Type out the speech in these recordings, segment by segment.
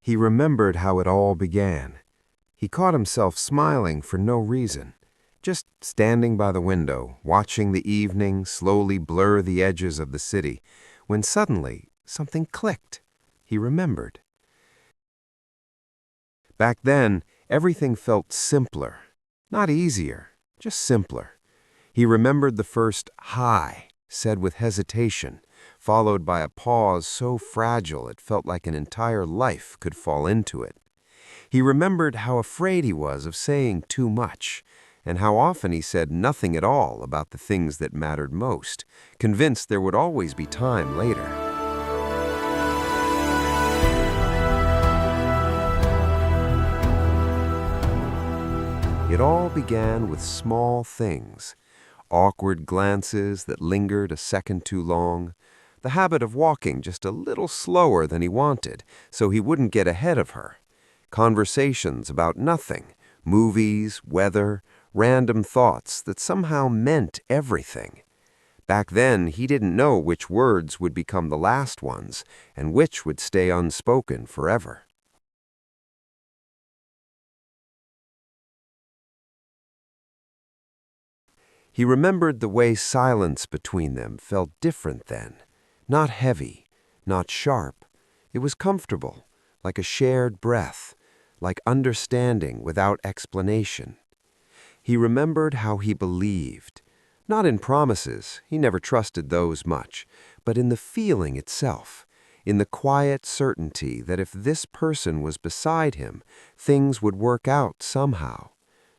He remembered how it all began. He caught himself smiling for no reason, just standing by the window, watching the evening slowly blur the edges of the city, when suddenly something clicked. He remembered. Back then, everything felt simpler. Not easier, just simpler. He remembered the first "hi," said with hesitation, followed by a pause so fragile it felt like an entire life could fall into it. He remembered how afraid he was of saying too much, and how often he said nothing at all about the things that mattered most, convinced there would always be time later. It all began with small things, awkward glances that lingered a second too long, the habit of walking just a little slower than he wanted so he wouldn't get ahead of her, conversations about nothing, movies, weather, random thoughts that somehow meant everything. Back then, he didn't know which words would become the last ones and which would stay unspoken forever. He remembered the way silence between them felt different then. Not heavy, not sharp. It was comfortable, like a shared breath, like understanding without explanation. He remembered how he believed, not in promises, he never trusted those much, but in the feeling itself, in the quiet certainty that if this person was beside him, things would work out somehow.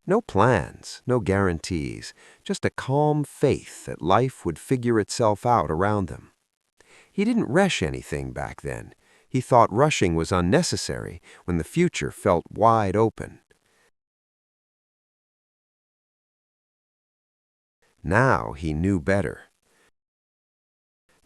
No plans, no guarantees, just a calm faith that life would figure itself out around them. He didn't rush anything back then. He thought rushing was unnecessary when the future felt wide open. Now he knew better.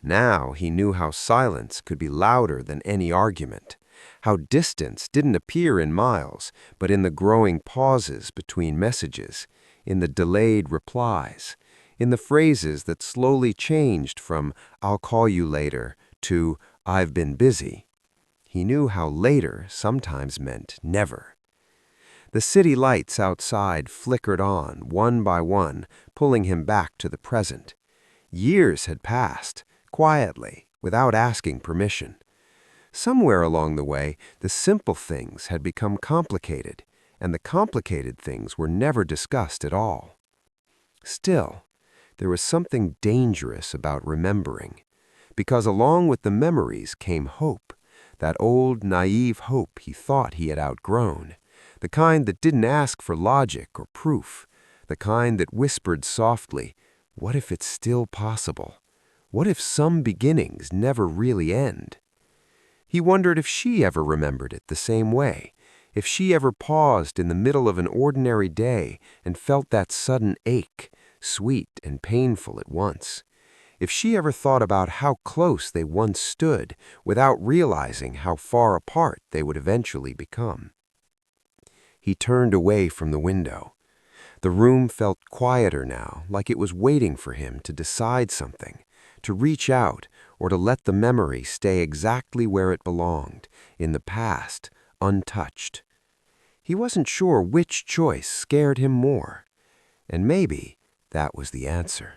Now he knew how silence could be louder than any argument, how distance didn't appear in miles, but in the growing pauses between messages, in the delayed replies, in the phrases that slowly changed from "I'll call you later" to "I've been busy." He knew how later sometimes meant never. The city lights outside flickered on, one by one, pulling him back to the present. Years had passed, quietly, without asking permission. Somewhere along the way, the simple things had become complicated, and the complicated things were never discussed at all. Still, there was something dangerous about remembering, because along with the memories came hope, that old, naive hope he thought he had outgrown, the kind that didn't ask for logic or proof, the kind that whispered softly, "What if it's still possible? What if some beginnings never really end?" He wondered if she ever remembered it the same way, if she ever paused in the middle of an ordinary day and felt that sudden ache, sweet and painful at once. If she ever thought about how close they once stood without realizing how far apart they would eventually become. He turned away from the window. The room felt quieter now, like it was waiting for him to decide something, to reach out, or to let the memory stay exactly where it belonged, in the past, untouched. He wasn't sure which choice scared him more, and maybe that was the answer.